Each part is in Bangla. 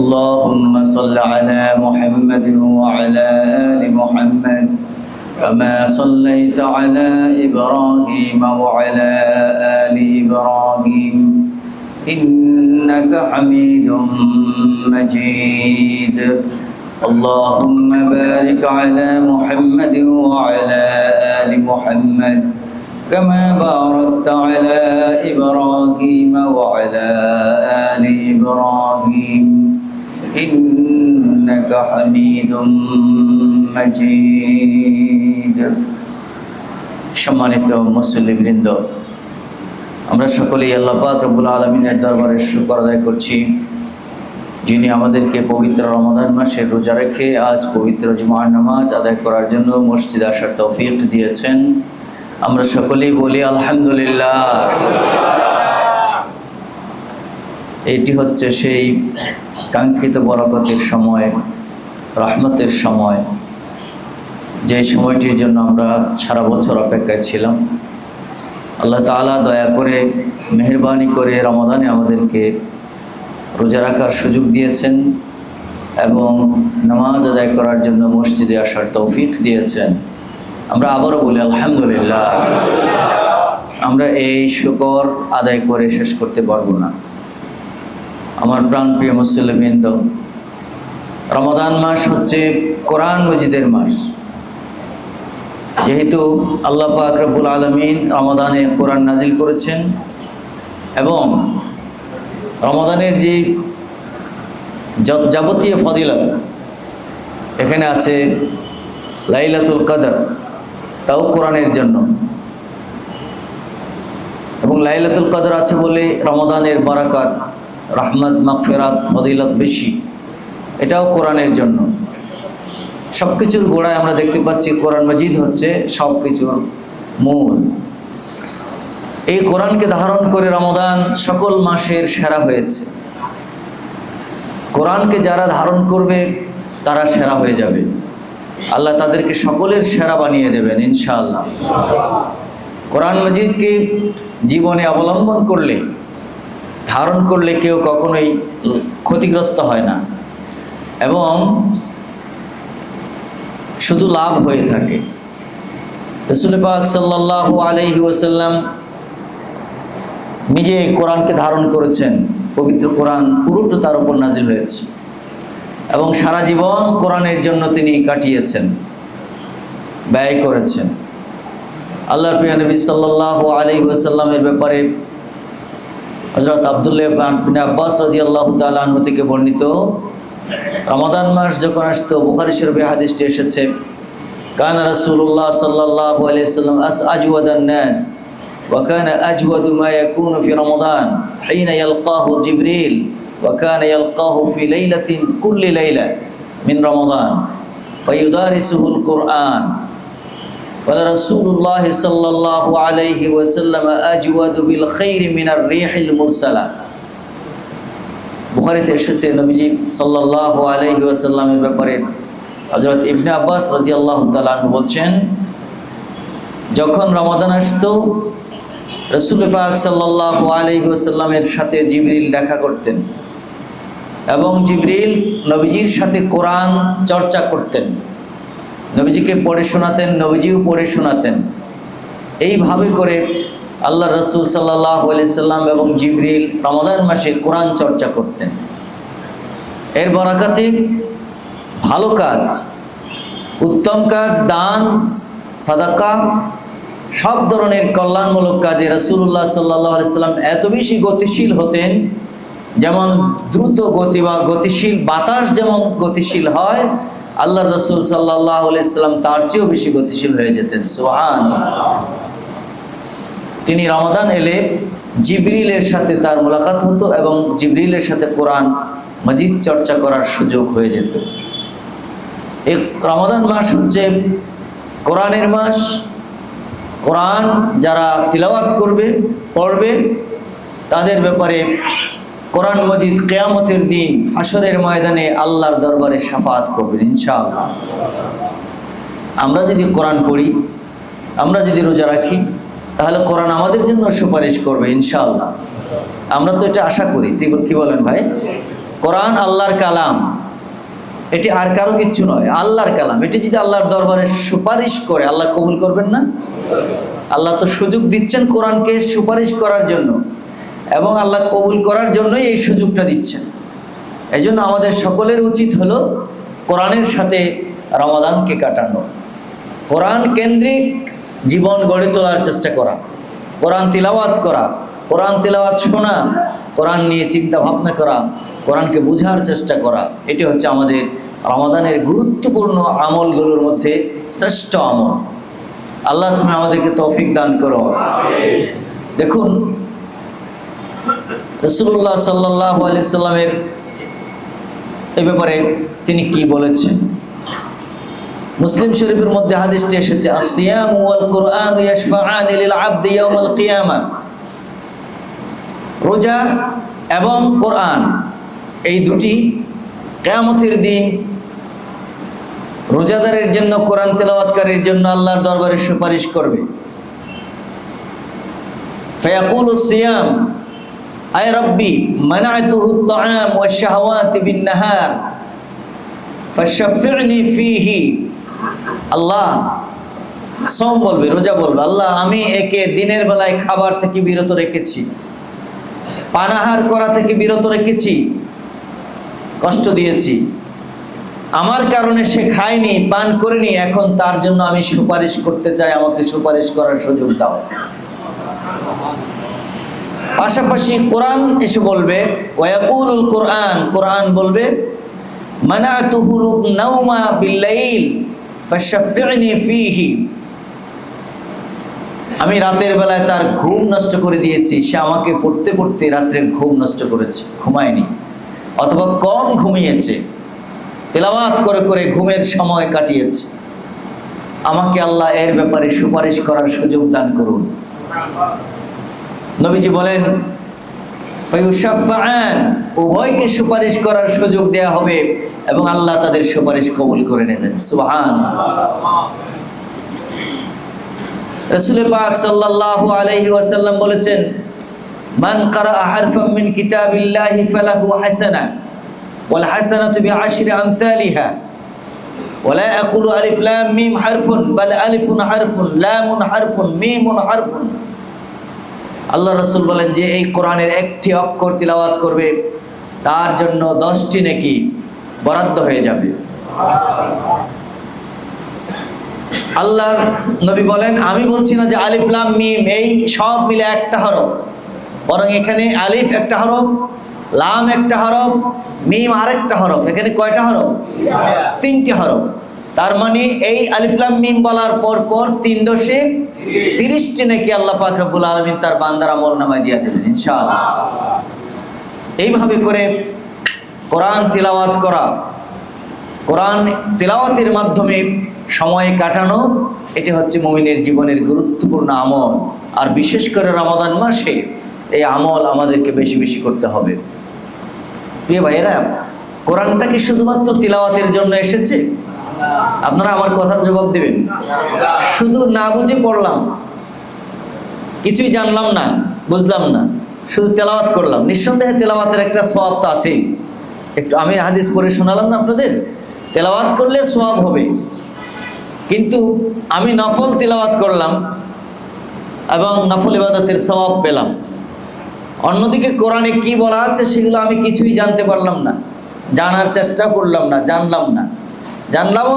اللهم صل على محمد وعلى آل محمد كما صليت على إبراهيم وعلى آل إبراهيم إنك حميد مجيد اللهم بارك على محمد وعلى آل محمد كما باركت على إبراهيم وعلى آل إبراهيم إنك حميد مجيد সম্মানিত মুসলিমবৃন্দ, আমরা সকলেই আল্লাহ পাক রব্বুল আলামিনের দরবারে শুকর আদায় করছি, যিনি আমাদেরকে পবিত্র রমাদান মাসের রোজা রেখে আজ পবিত্র জুমার নামাজ আদায় করার জন্য মসজিদে আসার তৌফিক দিয়েছেন। আমরা সকলেই বলি আলহামদুলিল্লাহ। এটি হচ্ছে সেই কাঙ্ক্ষিত বরকতের সময়, রহমতের সময়, যে সময়টির জন্য আমরা সারা বছর অপেক্ষায় ছিলাম। আল্লাহ তাআলা দয়া করে, মেহেরবানি করে রমাদানে আমাদেরকে রোজা রাখার সুযোগ দিয়েছেন এবং নামাজ আদায় করার জন্য মসজিদে আসার তৌফিক দিয়েছেন। আমরা আবারও বলি আলহামদুলিল্লাহ। আমরা এই শুকর আদায় করে শেষ করতে পারবো না। আমার প্রাণপ্রিয় মুসলিমবৃন্দ, রমাদান মাস হচ্ছে কোরআন মজিদের মাস। যেহেতু আল্লাহ পাক রব্বুল আলামিন রমাদানে কোরআন নাজিল করেছেন এবং রমাদানের যে যাবতীয় ফজিলত এখানে আছে, লাইলাতুল কদর, তাও কোরআনের জন্য, এবং লাইলাতুল কদর আছে বলে রমাদানের বারাকাত, রহমত, মাগফিরাত, ফজিলত বেশি, এটাও কোরআনের জন্য। সব কিছুর গোড়ায় আমরা দেখতে পাচ্ছি কোরআন মজিদ হচ্ছে সব কিছুর মূল। এই কোরআনকে ধারণ করে রমাদান সকল মাসের সেরা হয়েছে। কোরআনকে যারা ধারণ করবে তারা সেরা হয়ে যাবে। আল্লাহ তাদেরকে সকলের সেরা বানিয়ে দেবেন ইনশাআল্লাহ। কোরআন মজিদকে জীবনে অবলম্বন করলে, ধারণ করলে কেউ কখনোই ক্ষতিগ্রস্ত হয় না এবং শুধু লাভ হয়ে থাকে। রাসূল পাক সাল্লাল্লাহু আলাইহি ওয়াসাল্লাম নিজে কোরআনকে ধারণ করেছেন। পবিত্র কোরআন পুরোটা তার উপর নাজিল হয়েছে এবং সারা জীবন কোরআনের জন্য তিনি কাটিয়েছেন, ব্যয় করেছেন। আল্লাহর প্রিয় নবী সাল্লাল্লাহু আলাইহি ওয়াসাল্লামের ব্যাপারে হযরত আব্দুল্লাহ ইবনে আব্বাস রাদিয়াল্লাহু তাআলা আনহু থেকে বর্ণিত, রমাদান মাস যখন আসতো, বুখারী শরীফে হাদিসটি এসেছে, কানা রাসূলুল্লাহ সাল্লাল্লাহু আলাইহি ওয়াসাল্লাম আজওয়াদান নাস ওয়া কানা আজওয়াদু মা ইয়াকুনু ফি রমাদান হিনা ইয়ালকাহু জিবরিল ওয়া কানা ইয়ালকাহু ফি লাইলাতিন কুল্লি লাইলা মিন রমাদান ফায়ুদারিসুহুল কুরআন ফারাসূলুল্লাহ সাল্লাল্লাহু আলাইহি ওয়াসাল্লাম আজওয়াদু বিল খাইরি মিনার রিহিল মুরসালা। বুখারীতে এসেছে নবীজি সাল্লাল্লাহু আলাইহি ওয়াসাল্লামের ব্যাপারে হযরত ইবনে আব্বাস রাদিয়াল্লাহু তাআলা আনহু বলছেন, যখন রমাদান আসতো রাসূল পাক সাল্লাল্লাহু আলাইহি ওয়াসাল্লামের সাথে জিবরিল দেখা করতেন এবং জিবরিল নবীজির সাথে কোরআন চর্চা করতেন, নবীজিকে পড়ে শোনাতেন, নবীজিও পড়ে শোনাতেন। এইভাবে করে আল্লাহ রসুল সাল্লাল্লাহু আলাইহি সাল্লাম এবং জিবরিল রমাদান মাসে কোরআন চর্চা করতেন। এর বরাকাতে ভালো কাজ, উত্তম কাজ, দান, সাদাকা, সব ধরনের কল্যাণমূলক কাজে রাসূলুল্লাহ সাল্লাল্লাহু আলাইহি সাল্লাম এত বেশি গতিশীল হতেন, যেমন দ্রুত গতি বা গতিশীল বাতাস যেমন গতিশীল হয়, আল্লাহ রসুল সাল্লাল্লাহু আলাইহি সাল্লাম তার চেয়েও বেশি গতিশীল হয়ে যেতেন। সুবহানাল্লাহ। তিনি রমাদান এলে জিবরিলের সাথে তার মোলাকাত হতো এবং জিবরিলের সাথে কোরআন মাজিদ চর্চা করার সুযোগ হয়ে যেত। এই রমাদান মাস হচ্ছে কোরআনের মাস। কোরআন যারা তিলাওয়াত করবে, পড়বে, তাদের ব্যাপারে কোরআন মজিদ কিয়ামতের দিন হাসরের ময়দানে আল্লাহর দরবারে শাফাআত করবে ইনশাআল্লাহ। আমরা যদি কোরআন পড়ি, আমরা যদি রোজা রাখি, তাহলে কোরআন আমাদের জন্য সুপারিশ করবে ইনশাআল্লাহ। আমরা তো এটা আশা করি, কি বলেন ভাই? কোরআন আল্লাহর কালাম, এটি আর কারো কিচ্ছু নয়, আল্লাহর কালাম। এটি যদি আল্লাহর দরবারে সুপারিশ করে, আল্লাহ কবুল করবেন না? আল্লাহ তো সুযোগ দিচ্ছেন কোরআনকে সুপারিশ করার জন্য, এবং আল্লাহ কবুল করার জন্যই এই সুযোগটা দিচ্ছেন। এই জন্য আমাদের সকলের উচিত হলো কোরআনের সাথে রমাদানকে কাটানো, কোরআন কেন্দ্রিক জীবন গড়ে তোলার চেষ্টা করা, কোরআন তিলাওয়াত করা, কোরআন তিলাওয়াত শোনা, কোরআন নিয়ে চিন্তা ভাবনা করা, কোরআনকে বোঝার চেষ্টা করা। এটি হচ্ছে আমাদের রমাদানের গুরুত্বপূর্ণ আমলগুলোর মধ্যে শ্রেষ্ঠ আমল। আল্লাহ তুমি আমাদেরকে তৌফিক দান করো। দেখুন রাসূলুল্লাহ সাল্লাল্লাহু আলাইহি সাল্লামের এই ব্যাপারে তিনি কি বলেছেন। মুসলিম শরীফের মধ্যে হাদিসটি এসেছে, আসিয়াম ওয়াল কুরআন ইয়াশফাআনি লিল আবদি ইয়াউমাল কিয়ামা। রোজা এবং কোরআন এই দুটি কিয়ামতের দিন রোজাদারের জন্য, কোরআন তেলাওয়াতকারীর জন্য আল্লাহর দরবারে সুপারিশ করবে। ফায়াকুলু সিয়াম আয় রব্বি মানা'তুহু আত-তা'আম ওয়াশ-শাহাওয়াতি বিন-নাহার ফাশফি'নি ফীহি। আল্লাহ, সওম বলবে, রোজা বলবে, আল্লাহ আমি একে দিনের বেলায় খাবার থেকে বিরত রেখেছি, পানাহার করা থেকে বিরত রেখেছি, কষ্ট দিয়েছি, আমার কারণে সে খায়নি, পান করেনি, এখন তার জন্য আমি সুপারিশ করতে চাই, আমাকে সুপারিশ করার সুযোগ দাও। পাশাপাশি কোরআন এসে বলবে, ওয়ায়াকুলুল কোরআন, কোরআন বলবে, মানা'তুহু নাওমা বিল-লাইল ফাশফি'নি ফীহি। আমি রাতের বেলায় তার ঘুম নষ্ট করে দিয়েছি, সে আমাকে পড়তে পড়তে রাত্রের ঘুম নষ্ট করেছে, ঘুমায়নি, অথবা কম ঘুমিয়েছে, তেলাওয়াত করে করে ঘুমের সময় কাটিয়েছে। আমাকে আল্লাহ এর ব্যাপারে সুপারিশ করার সুযোগ দান করুন। নবীজি বলেন, ফায়ুশাফাআন, উভয়কে সুপারিশ করার সুযোগ দেয়া হবে এবং আল্লাহ তাদের সুপারিশ কবুল করে নেবেন। সুবহানাল্লাহ। রাসূল পাক সাল্লাল্লাহু আলাইহি ওয়াসাল্লাম বলেছেন, মান কারাআ হারফাম মিন কিতাবিল্লাহি ফালাহু হাসানাহ ওয়াল হাসানাতু বিআশরি আমসালিহা ওয়া লা আকুলু আলিফ লাম মিম হারফুন বাল আলিফুন হারফুন লামুন হারফুন মিমুন হারফুন। আল্লাহ রাসূল বলেন যে এই কোরআনের একটি অক্ষর তিলাওয়াত করবে তার জন্য 10টি নেকি বরাদ্দ হয়ে যাবে। আল্লাহর নবী বলেন, আমি বলছি না যে আলিফ লাম মিম এই সব মিলে একটা হরফ, বরং এখানে আলিফ একটা হরফ, লাম একটা হরফ, মিম আরেকটা হরফ। এখানে কয়টা হরফ? 3টি হরফ। তার মানে এই আলিফ লাম মিম বলার পর পর 3 দশে 30টি নাকি আল্লাহ পাক রব্বুল আলামিন তার বান্দার আমলনামায় দিয়ে দেবেন ইনশাআল্লাহ। এইভাবে করে কোরআন তিলাওয়াত করা, কোরআন তিলাওয়াতের মাধ্যমে সময় কাটানো, এটি হচ্ছে মুমিনের জীবনের গুরুত্বপূর্ণ আমল। আর বিশেষ করে রমাদান মাসে এই আমল আমাদেরকে বেশি বেশি করতে হবে। প্রিয় ভাইয়েরা, কোরআনটা কি শুধুমাত্র তিলাওয়াতের জন্য এসেছে? আপনারা আমার কথার জবাব দেবেন। শুধু না বুঝে পড়লাম, কিছুই জানলাম না, বুঝলাম না, শুধু তেলাওয়াত করলাম, নিঃসন্দেহে তেলাওয়াতের একটা সওয়াব তো আছেই। একটু আমি হাদিস পড়ে শোনালাম না আপনাদের, তেলাওয়াত করলে সওয়াব হবে, কিন্তু আমি নফল তেলাওয়াত করলাম এবং নফল ইবাদতের সওয়াব পেলাম। অন্যদিকে কোরআনে কি বলা আছে সেগুলো আমি কিছুই জানতে পারলাম না, জানার চেষ্টা করলাম না, জানলামও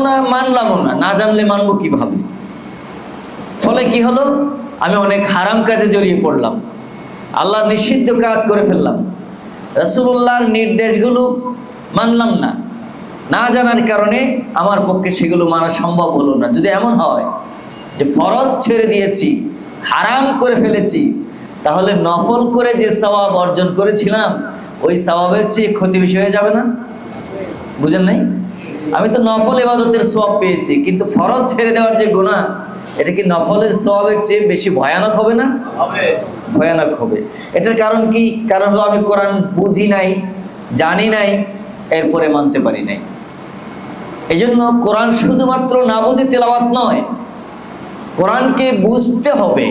না, মানলামও না। না জানলে মানবো কিভাবে? ফলে কি হলো? আমি অনেক হারাম কাজে জড়িয়ে পড়লাম, আল্লাহর নিষিদ্ধ কাজ করে ফেললাম, রাসূলুল্লাহর নির্দেশগুলো মানলাম না। না জানার কারণে আমার পক্ষে সেগুলো মানা সম্ভব হলো না। যদি এমন হয় যে ফরজ ছেড়ে দিয়েছি, হারাম করে ফেলেছি, তাহলে নফল করে যে সওয়াব অর্জন করেছিলাম ওই সওয়াবের চেয়ে ক্ষতি বেশি হয়ে যাবে না? বুঝেন নাই? আমি তো নফল ইবাদতের সওয়াব পেয়েছি, কিন্তু ফরজ ছেড়ে দেওয়ার যে গুনাহ, এটা কি নফলের সওয়াবের চেয়ে বেশি ভয়ানক হবে না? ভয়ানক হবে। এটার কারণ কি? কারণ হলো আমি কোরআন বুঝি নাই, জানি নাই, এরপরে মানতে পারি নাই। এই জন্য কোরআন শুধুমাত্র না বুঝে তেলাওয়াত নয়, কোরআনকে বুঝতে হবে,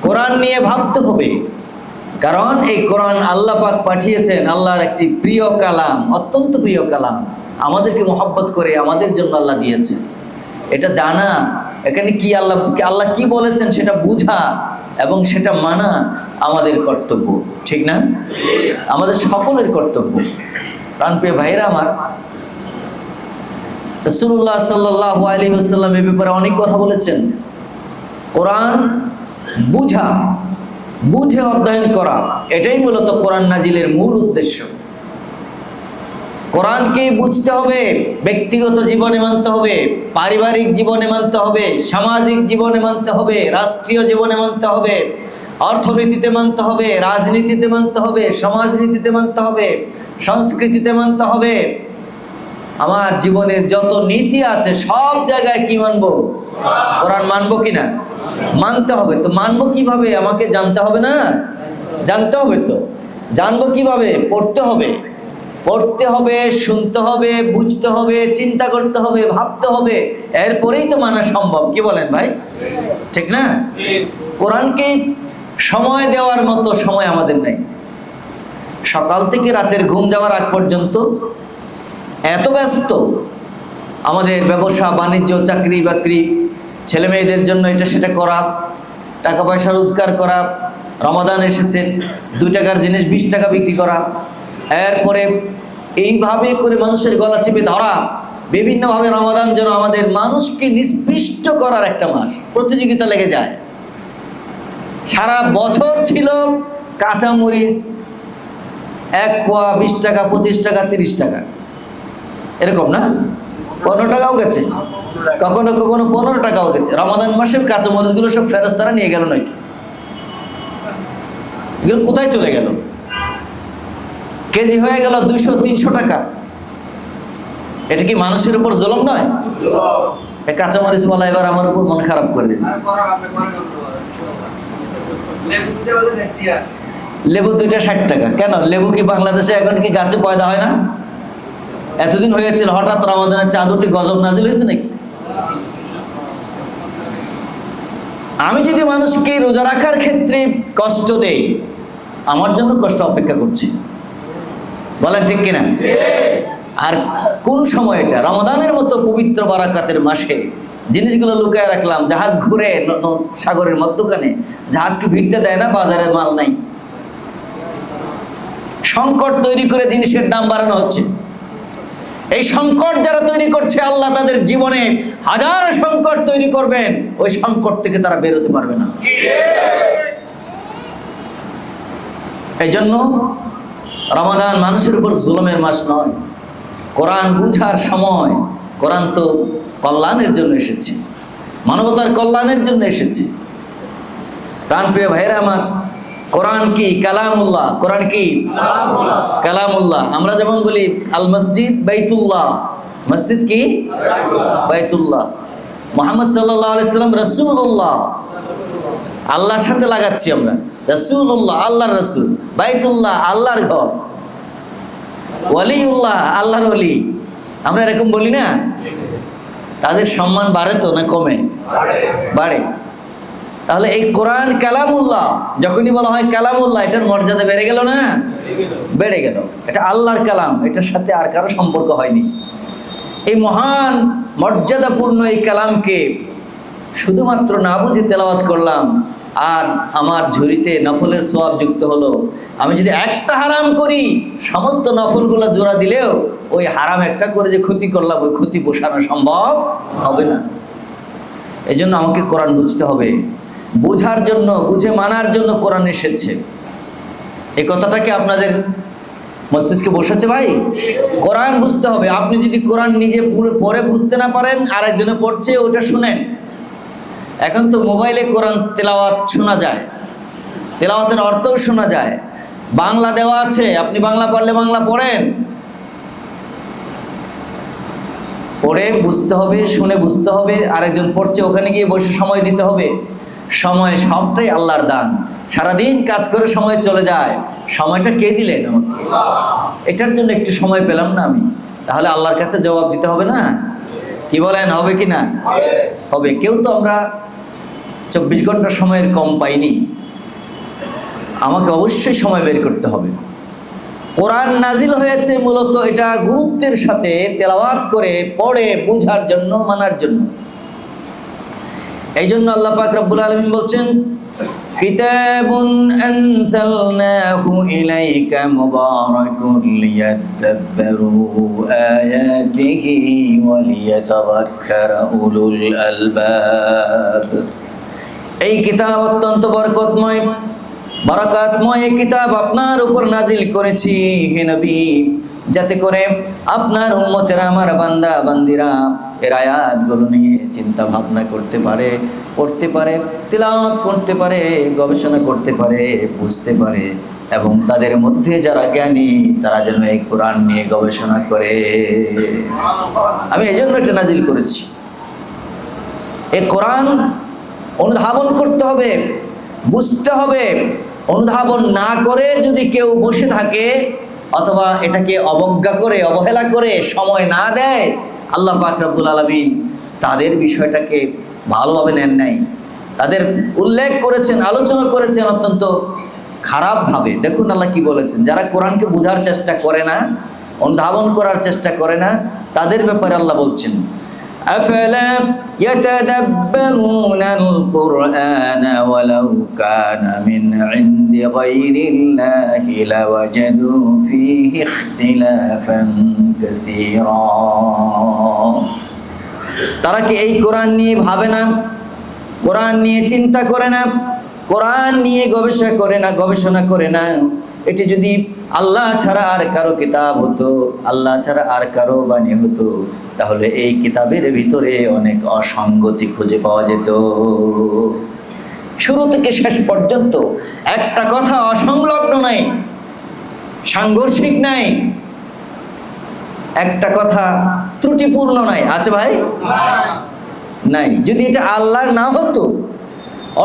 কোরআন নিয়ে ভাবতে হবে, কারণ এই কোরআন আল্লাহ পাক পাঠিয়েছেন, আল্লাহর একটি প্রিয় কালাম, অত্যন্ত প্রিয় কালাম, আমাদেরকে মহব্বত করে আমাদের জন্য আল্লাহ দিয়েছে। এটা জানা, এখানে কি আল্লাহ কি বলেছেন সেটা বুঝা এবং সেটা মানা আমাদের কর্তব্য, ঠিক না? আমাদের সকলের কর্তব্য। প্রাণপ্রিয় ভাইরা আমার, রাসূলুল্লাহ সাল্লাল্লাহু আলাইহি ওয়াসাল্লাম এই ব্যাপারে অনেক কথা বলেছেন। কোরআন বুঝে অধ্যয়ন করা, এটাই মূলত কোরআন নাজিলের মূল উদ্দেশ্য। কোরআনকে বুঝতে হবে, ব্যক্তিগত জীবনে মানতে হবে, পারিবারিক জীবনে মানতে হবে, সামাজিক জীবনে মানতে হবে, রাষ্ট্রীয় জীবনে মানতে হবে, অর্থনীতিতে মানতে হবে, রাজনীতিতে মানতে হবে, সমাজনীতিতে মানতে হবে, সংস্কৃতিতে মানতে হবে। আমার জীবনের যত নীতি আছে সব জায়গায় কি মানবো? কোরআন মানবো কিনা? মানতে হবে। তো মানবো কিভাবে? আমাকে জানতে হবে না? জানতে হবে। তো জানবো কিভাবে? পড়তে হবে, শুনতে হবে, বুঝতে হবে, চিন্তা করতে হবে, ভাবতে হবে, এরপরেই তো মানা সম্ভব। কি বলেন ভাই? ঠিক না? কোরআনকে সময় দেওয়ার মতো সময় আমাদের নেই। সকাল থেকে রাতের ঘুম যাওয়ার আগ পর্যন্ত এত ব্যস্ত, আমাদের ব্যবসা বাণিজ্য, চাকরি বাকরি, ছেলে মেয়েদের জন্য এটা সেটা করা, টাকা পয়সা রোজগার করা, রমাদান এসেছে 2 টাকার জিনিস 20 টাকা বিক্রি করা, এরপরে এইভাবে করে মানুষের গলা চেপে ধরা, বিভিন্নভাবে রমাদান যেন আমাদের মানুষকে নিষ্পৃষ্ট করার একটা মাস, প্রতিযোগিতা লেগে যায়। সারা বছর ছিল কাঁচামরিচ 1 পোয়া 20 টাকা, 25 টাকা, 30 টাকা, এরকম না? 15 টাকাও গেছে, কখনো কখনো 15 টাকাও গেছে। রমাদান মাসে কাঁচামরিচগুলো সব ফেরেশতারা নিয়ে গেল নাকি? এগুলো কোথায় চলে গেল? কেজি হয়ে গেল 200-300 টাকা। এটা কি মানুষের উপর জুলুম নয়? এই কাঁচামরিচ বলা এবার আমার উপর মন খারাপ করে দিল। লেবু 2টা 60 টাকা। কেন? লেবু কি বাংলাদেশে এখন কি গাছে পয়দা হয় না? এতদিন হয়েছিল, হঠাৎ রমাদানের চাঁদ উঠে গজব নাজিল হয়েছে নাকি? আমি যদি মানুষকে রোজা রাখার ক্ষেত্রে কষ্ট দেই, আমার জন্য কষ্ট অপেক্ষা করছে। বলেন ঠিক কিনা? আর কোন সময়টা? রমাদানের মতো পবিত্র বারাকাতের মাসে জিনিসগুলো লুকায় রাখলাম। জাহাজ ঘুরে সাগরের মধ্যখানে, জাহাজকে ভিড়তে দেয় না, বাজারে মাল নাই, সংকট তৈরি করে জিনিসের দাম বাড়ানো হচ্ছে। এই সংকট যারা তৈরি করছে, আল্লাহ তাদের জীবনে হাজার সংকট তৈরি করবেন, ওই সংকট থেকে তারা বেরোতে পারবে না। এই জন্য রমাদান মানুষের উপর জুলুমের মাস নয়, কোরআন বুঝার সময়। কোরআন তো কল্যাণের জন্য এসেছে, মানবতার কল্যাণের জন্য এসেছে। প্রাণপ্রিয় ভাইরা আমার, কোরআন কি কালামুল্লাহ? কোরআন কি কালামুল্লাহ? আমরা যেমন বলি আল মসজিদ বাইতুল্লাহ, মসজিদ কি? বাইতুল্লাহ। মুহাম্মদ সাল্লাল্লাহু আলাইহি সাল্লাম রাসূলুল্লাহ, আল্লাহর সাথে লাগাচ্ছি আমরা, রাসূলুল্লাহ আল্লাহর রাসূল, বাইতুল্লাহ আল্লাহর ঘর, ওয়ালিউল্লাহ আল্লাহর ওলি। আমরা এরকম বলি না? তাদের সম্মান বাড়ে তো না কমে? বাড়ে। তাহলে এই কোরআন কালামুল্লাহ, যখনই বলা হয় কালামুল্লাহ, এটার মর্যাদা বেড়ে গেল না? বেড়ে গেল। এটা আল্লাহর কালাম, এটার সাথে আর কারো সম্পর্ক হয়নি। এই মহান মর্যাদাপূর্ণ এই কালামকে শুধুমাত্র না বুঝে তেলাওয়াত করলাম, আর আমার ঝুড়িতে নফলের সওয়াব যুক্ত হলো। আমি যদি একটা হারাম করি, সমস্ত নফলগুলো জোড়া দিলেও ওই হারাম একটা করে যে ক্ষতি করলাম, ওই ক্ষতি পোষানো সম্ভব হবে না। এই জন্য আমাকে কোরআন বুঝতে হবে। বোঝার জন্য, বুঝে মানার জন্য কোরআন এসেছে। এই কথাটাকে আপনাদের মস্তিষ্কে বসেছে ভাই? কোরআন বুঝতে হবে। আপনি যদি কোরআন নিজে পড়ে বুঝতে না পারেন, আরেকজনে পড়ছে ওটা শুনেন। এখন তো মোবাইলে কোরআন তেলাওয়াত শোনা যায়, তেলাওয়াতের অর্থও শোনা যায়, বাংলা দেওয়া আছে, আপনি বাংলা পারলে বাংলা পড়েন। পড়ে বুঝতে হবে, শুনে বুঝতে হবে। আরেকজন পড়ছে, ওখানে গিয়ে বসে সময় দিতে হবে। সময় সবটাই আল্লাহর দান। সারাদিন কাজ করে সময় চলে যায়, সময়টা কে দিলেন আমাকে? এটার জন্য একটু সময় পেলাম না আমি, তাহলে আল্লাহর কাছে জবাব দিতে হবে না? কি বলেন, হবে কি না? হবে। কেউ তো আমরা 24 ঘন্টা সময়ের কম পাইনি। আমাকে অবশ্যই সময় বের করতে হবে। কোরআন নাজিল হয়েছে মূলত এটা গুরুত্বের সাথে তেলাওয়াত করে পড়ে বুঝার জন্য, মানার জন্য। এই জন্য আল্লাহ পাক রব্বুল আলামিন বলছেন, কিতাবুন আনজালনাহু ইলাইকা মুবারাকুন লিয়াদাব্বারু আয়াতিহি ওয়া লিয়াতাযাক্কারা উলুল আলবাব। এই কিতাব অত্যন্ত বরকতময়, বারাকাতময় এই কিতাব আপনার উপর নাজিল করেছি হে নবী, যাতে করে আপনার উম্মতেরা, আমার বান্দা বান্দিরা এর আয়াতগুলো নিয়ে চিন্তা ভাবনা করতে পারে, পড়তে পারে, তিলাওয়াত করতে পারে, গবেষণা করতে পারে, বুঝতে পারে, এবং তাদের মধ্যে যারা জ্ঞানী তারা যেন এই কোরআন নিয়ে গবেষণা করে। আমি এই জন্য এটা নাজিল করেছি। এই কোরআন অনুধাবন করতে হবে, বুঝতে হবে। অনুধাবন না করে যদি কেউ বসে থাকে অথবা এটাকে অবজ্ঞা করে, অবহেলা করে, সময় না দেয়, আল্লাহ পাক রব্বুল আলামিন তাদের বিষয়টাকে ভালোভাবে নেন নাই। তাদের উল্লেখ করেছেন, আলোচনা করেছেন অত্যন্ত খারাপভাবে। দেখুন আল্লাহ কি বলেছেন, যারা কোরআনকে বোঝার চেষ্টা করে না, অনুধাবন করার চেষ্টা করে না, তাদের ব্যাপারে আল্লাহ বলছেন, আফালা ইয়াতাদাব্বারুনাল কুরআনা ওয়ালাউ কানা মিন ইনদি গায়রিল্লাহি লাওয়াজাদু ফীহি ইখতিলাফান কাসীরা। তারা কি এই কোরআন নিয়ে ভাবে না, কোরআন নিয়ে চিন্তা করে না, কোরআন নিয়ে গবেষণা করে না? এটি যদি আল্লাহ ছাড়া আর কারো কিতাব হতো, আল্লাহ ছাড়া আর কারো বাণী হতো, তাহলে এই কিতাবের ভিতরে অনেক অসঙ্গতি খুঁজে পাওয়া যেত। শুরু থেকে শেষ পর্যন্ত একটা কথা অসংলগ্ন নাই, সাংঘর্ষিক নাই, একটা কথা ত্রুটিপূর্ণ নাই। আছে ভাই? নাই। যদি এটা আল্লাহর না হতো,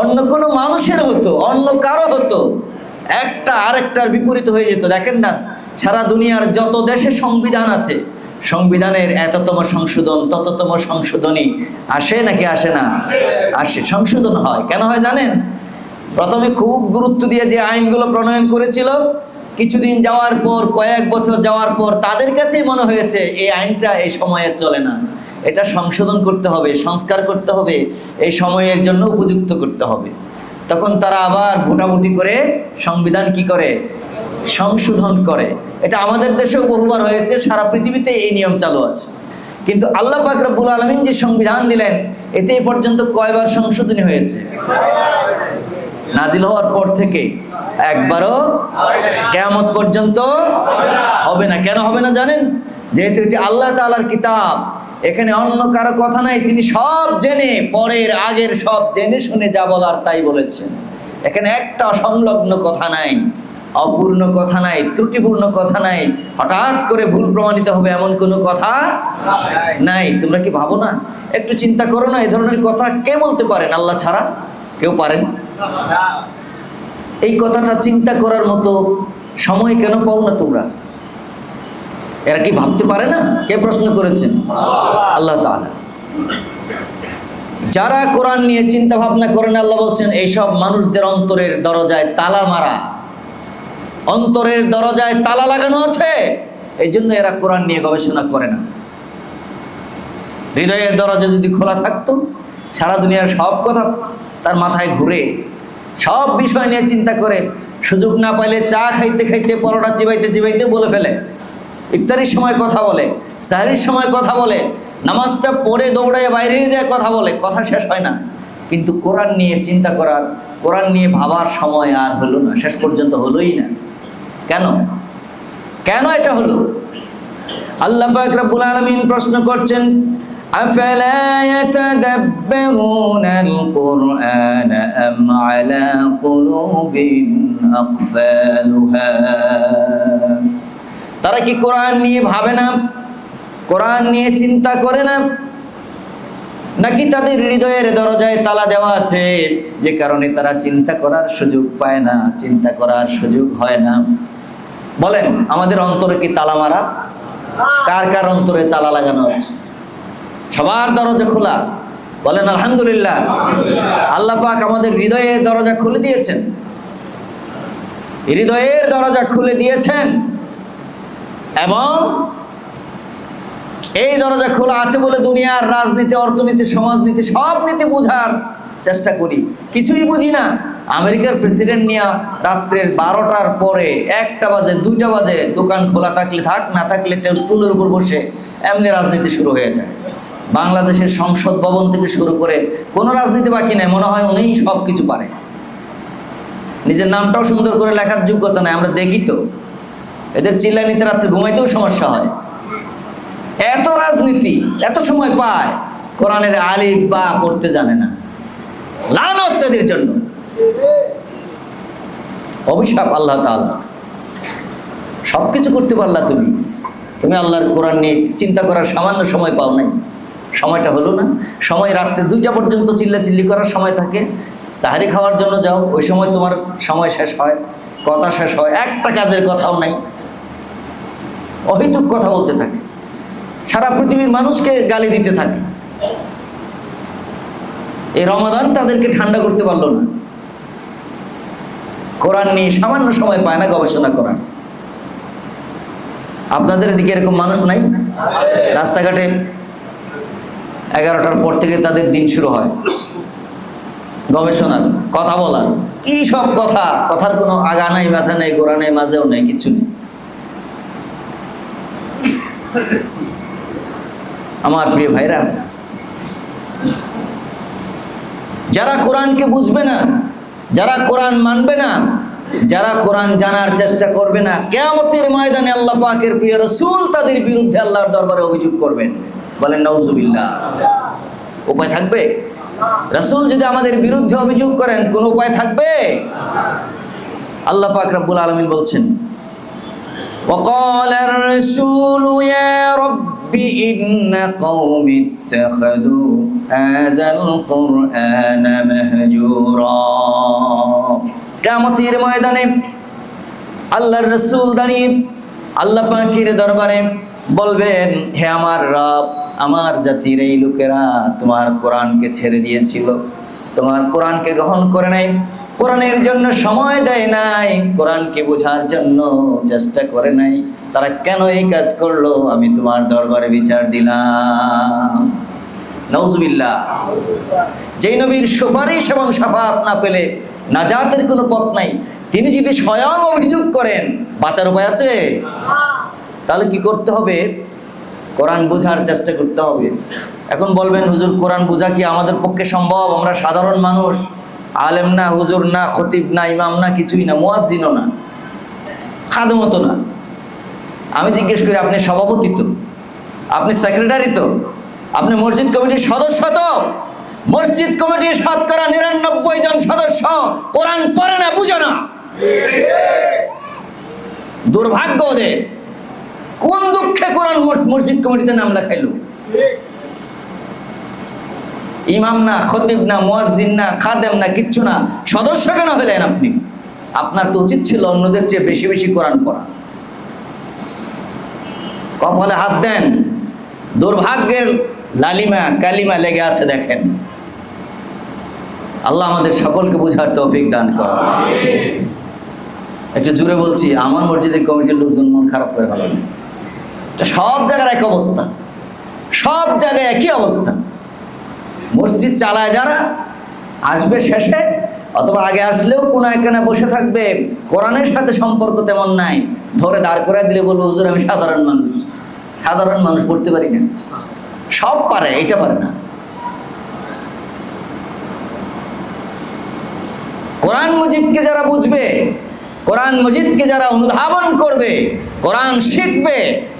অন্য কোনো মানুষের হতো, অন্য কারো হতো, একটা আরেকটার বিপরীত হয়ে যেত। দেখেন না, সারা দুনিয়ার যত দেশে সংবিধান আছে, সংবিধানের এততম সংশোধন, তততম সংশোধনী আসে নাকি আসে না? আসে, সংশোধন হয়। কেন হয় জানেন? প্রথমে খুব গুরুত্ব দিয়ে যে আইনগুলো প্রণয়ন করেছিল, কিছুদিন যাওয়ার পর, কয়েক বছর যাওয়ার পর তাদের কাছেই মনে হয়েছে এই আইনটা এই সময়ে চলে না, এটা সংশোধন করতে হবে, সংস্কার করতে হবে, এই সময়ের জন্য উপযুক্ত করতে হবে। তখন তারা আবার ভোটাভুটি করে সংবিধান কি করে? সংশোধন করে। এটা আমাদের দেশেও বহুবার হয়েছে, সারা পৃথিবীতে এই নিয়ম চালু আছে। কিন্তু আল্লাহ পাক রব্বুল আলামিন যে সংবিধান দিলেন, এতে এই পর্যন্ত কয়বার সংশোধনী হয়েছে? নাজিল হওয়ার পর থেকে একবারও, কিয়ামত পর্যন্ত হবে না। কেন হবে না জানেন? যেহেতু এটি আল্লাহ তাআলার কিতাব, এখানে অন্য কারো কথা নাই। তিনি সব জেনে, পরের আগের সব জেনে শুনে যা বলার তাই বলেছেন। এখানে একটা অসংলগ্ন কথা নাই, অপূর্ণ কথা নাই, ত্রুটিপূর্ণ কথা নাই, হঠাৎ করে ভুল প্রমাণিত হবে এমন কোনো কথা নাই। তোমরা কি ভাবো না? একটু চিন্তা করো না, এই ধরনের কথা কে বলতে পারেন? আল্লাহ ছাড়া কেউ পারেন? এই কথাটা চিন্তা করার মতো সময় কেন পাও না তোমরা? এরা কি ভাবতে পারে না? কে প্রশ্ন করেছেন? আল্লাহ তাআলা। যারা কোরআন নিয়ে চিন্তা ভাবনা করেন, আল্লাহ বলছেন এইসব মানুষদের অন্তরের দরজায় তালা মারা, অন্তরের দরজায় তালা লাগানো আছে। এই জন্য এরা কোরআন নিয়ে গবেষণা করে না। হৃদয়ের দরজা যদি খোলা থাকতো, সারা দুনিয়ার সব কথা তার মাথায় ঘুরে, সব বিষয় নিয়ে চিন্তা করে, সুযোগ না পাইলে চা খাইতে খাইতে, পরোটা চিবাইতে চিবাইতে বলে ফেলে, ইফতারির সময় কথা বলে, সাহরির সময় কথা বলে, নামাজটা পড়ে দৌড়ায় বাইরে যায় কথা বলে, কথা শেষ হয় না। কিন্তু কোরআন নিয়ে চিন্তা করার, কোরআন নিয়ে ভাবার সময় আর হলো না, শেষ পর্যন্ত হলোই না। কেন? কেন এটা হলো? আল্লাহ পাক রব্বুল আলামিন প্রশ্ন করছেন, আফালা ইয়াতাদাব্বারুনাল কুরআনা আম আলা কুলুবিন আকফালুহা। তারা কি কোরআন নিয়ে ভাবে না, কোরআন নিয়ে চিন্তা করে না, নাকি তাদের হৃদয়ের দরজায় তালা দেওয়া আছে, যে কারণে তারা চিন্তা করার সুযোগ পায় না, চিন্তা করার সুযোগ হয় না? বলেন, আমাদের অন্তরে কি তালা মারা? কার কার অন্তরে তালা লাগানো আছে? সবার দরজা খোলা? বলেন আলহামদুলিল্লাহ। আল্লাহ পাক আমাদের হৃদয়ের দরজা খুলে দিয়েছেন। হৃদয়ের দরজা খুলে দিয়েছেন, এবং এই দরজা খোলা আছে বলে দুনিয়ার রাজনীতি, অর্থনীতি, সমাজনীতি সব নীতি বোঝার চেষ্টা করি, কিছুই বুঝি না। আমেরিকার প্রেসিডেন্ট নিয়ে রাত্রের 12টার পরে 1টা বাজে 2টা বাজে দোকান খোলা থাকলে থাক, না থাকলে টুলের উপর বসে এমনি রাজনীতি শুরু হয়ে যায়। বাংলাদেশের সংসদ ভবন থেকে শুরু করে কোনো রাজনীতি বাকি নেই, মনে হয় উনিই সব কিছু পারে। নিজের নামটাও সুন্দর করে লেখার যোগ্যতা নেই, আমরা দেখি তো। এদের চিল্লানিতে রাত্রে ঘুমাইতেও সমস্যা হয়, এত রাজনীতি, এত সময় পায়, কোরআনের আলিফ বা পড়তে জানে না। লানত এদের জন্য, অভিশাপ আল্লাহ তাআলা। সবকিছু করতে পারলা তুমি আল্লাহর কোরআন নিয়ে চিন্তা করার সামান্য সময় পাও নাই। সময়টা হলো না, সময় রাত্রে 2টা পর্যন্ত চিল্লাচিল্লি করার সময় থাকে। সাহারি খাওয়ার জন্য যাও, ওই সময় তোমার সময় শেষ হয়, কথা শেষ হয়, একটা কাজের কথাও নাই, অহেতুক কথা বলতে থাকে, সারা পৃথিবীর মানুষকে গালি দিতে থাকে। এই রমাদান তাদেরকে ঠান্ডা করতে পারলো না। কোরআন নিয়ে সামান্য সময় পায় না গবেষণা করার। আপনাদের এদিকে এরকম মানুষ নাই? রাস্তাঘাটে 11টার পর থেকে তাদের দিন শুরু হয় গবেষণার, কথা বলার। কি সব কথার কোনো আগা নাই, মাথা নেই, গোড়া নেই, মাঝেও নেই, কিচ্ছু নেই। আমার প্রিয় ভাইরা, যারা কোরআনকে বুঝবে না, যারা কোরআন মানবে না, যারা কোরআন জানার চেষ্টা করবে না, কিয়ামতের ময়দানে আল্লাহ পাকের প্রিয় রাসূল তাদের বিরুদ্ধে আল্লাহর দরবারে অভিযোগ করবেন। বলেন নাউজুবিল্লাহ। উপায় থাকবে? রাসূল যদি আমাদের বিরুদ্ধে অভিযোগ করেন, কোন উপায় থাকবে? আল্লাহ পাক রব্বুল আলামিন বলছেন, وقال الرسول يا رب إن قومي اتخذوا هذا القرآن مهجورا। কিয়ামতের ময়দানে আল্লাহর রাসূল দাঁড়িয়ে আল্লাহ পাকের দরবারে বলবেন, হে আমার রব, আমার জাতির এই লোকেরা তোমার কোরআনকে ছেড়ে দিয়েছিল, তোমার কোরআনকে গ্রহণ করে নাই, কোরআনের জন্য সময় দেয় নাই, কোরআনকে বোঝার জন্য চেষ্টা করে নাই। তারা কেন এই কাজ করলো? আমি তোমার দরবারে বিচার দিলাম। নাউজুবিল্লাহ। যেই নবীর সুপারিশ এবং শাফাআত না পেলে নাজাতের কোনো পথ নাই, তিনি যদি স্বয়ং অভিযোগ করেন, বাঁচার উপায় আছে? তাহলে কি করতে হবে? কোরআন বোঝার চেষ্টা করতে হবে। এখন বলবেন, হুজুর কোরআন বোঝা কি আমাদের পক্ষে সম্ভব? আমরা সাধারণ মানুষ, আলেম না, হুজুর না, খতিব না, ইমাম না, কিছুই না, মুয়াজ্জিনও না, খাদেমও না। আমি জিজ্ঞেস করি, আপনি সভাপতি তো, আপনি সেক্রেটারি তো, আপনি মসজিদ কমিটির সদস্য তো? মসজিদ কমিটির শতকরা 99 জন সদস্য কোরআন পড়ে না, বুঝে না। দুর্ভাগ্য ওদের। কোন দুঃখে কোরআন মসজিদ কমিটিতে নাম লেখাইলো? ইমাম না, খতিব না, মুয়াজ্জিন না, খাদেম না, কিচ্ছু না, সদস্য কেন হলেন আপনি? আপনার তো উচিত ছিল অন্যদের চেয়ে বেশি বেশি কোরআন পড়া। কপালে হাত দেন, দুর্ভাগ্যের লালিমা কালিমা লেগে আছে দেখেন। আল্লাহ আমাদের সকলকে বুঝার তৌফিক দান করুন। একটু জোরে বলছি, আমার মসজিদের কমিটির লোকজন মন খারাপ করে ভালো না। সব জায়গার এক অবস্থা, সব জায়গায় একই অবস্থা। মসজিদ চালায় যারা, আসবে শেষে অথবা আগে আসলেও কোনো এখানে বসে থাকবে, কোরআনের সাথে সম্পর্ক তেমন নাই, ধরে দাঁড় করে দিলে বলবো, হুজুর আমি সাধারণ মানুষ, সাধারণ মানুষ পড়তে পারি না। সব পারে, এটা পারে না। কোরআন মজিদকে যারা বুঝবে, কোরআন মজিদকে যারা অনুধাবন করবে, কোরআন শিখবে,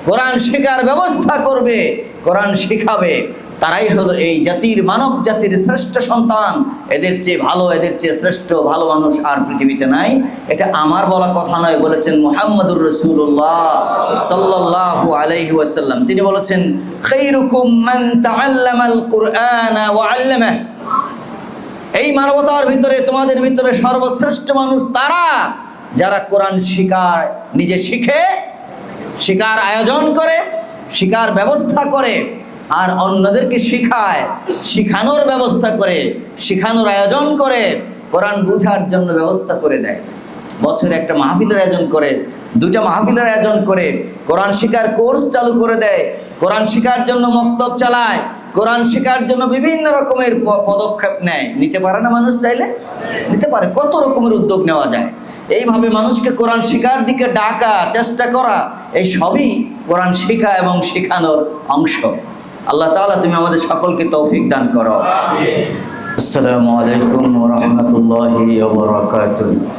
কোরআন শেখার ব্যবস্থা করবে, কোরআন শিখাবে, তারাই হলো এই জাতির, মানব জাতির শ্রেষ্ঠ সন্তান। এদের চেয়ে ভালো, এদের চেয়ে শ্রেষ্ঠ ভালো মানুষ আর পৃথিবীতে নাই। এটা আমার বলা কথা নয়, বলেছেন মুহাম্মদুর রাসূলুল্লাহ সাল্লাল্লাহু আলাইহি ওয়াসাল্লাম। তিনি বলেছেন, খায়রুকুম মান তাআল্লামাল কুরআনা ওয়া আল্লামাহু। এই মানবতার ভিতরে, তোমাদের ভিতরে সর্বশ্রেষ্ঠ মানুষ তারা যারা কোরআন শিখায়, নিজে শিখে, শিখার আয়োজন করে, শিখার ব্যবস্থা করে, আর অন্যদেরকে শিখায়, শিখানোর ব্যবস্থা করে, শিখানোর আয়োজন করে, কোরআন বুঝার জন্য ব্যবস্থা করে দেয়। বছরে একটা মাহফিলের আয়োজন করে, 2টা মাহফিলের আয়োজন করে, কোরআন শিক্ষার কোর্স চালু করে দেয়, কোরআন শিক্ষার জন্য মক্তব চালায়, কোরআন শিক্ষার জন্য বিভিন্ন রকমের পদক্ষেপ নেয়। নিতে পারে না মানুষ চাইলে? নিতে পারে। কত রকমের উদ্যোগ নেওয়া যায়। এইভাবে মানুষকে কোরআন শিক্ষার দিকে ডাকা, চেষ্টা করা, এই সবই কোরআন শিক্ষা এবং শেখানোর অংশ। আল্লাহ তাআলা তুমি আমাদের সকলকে তৌফিক দান করো। আসসালামু আলাইকুম ওয়া রাহমাতুল্লাহি ওয়া বারাকাতুহু।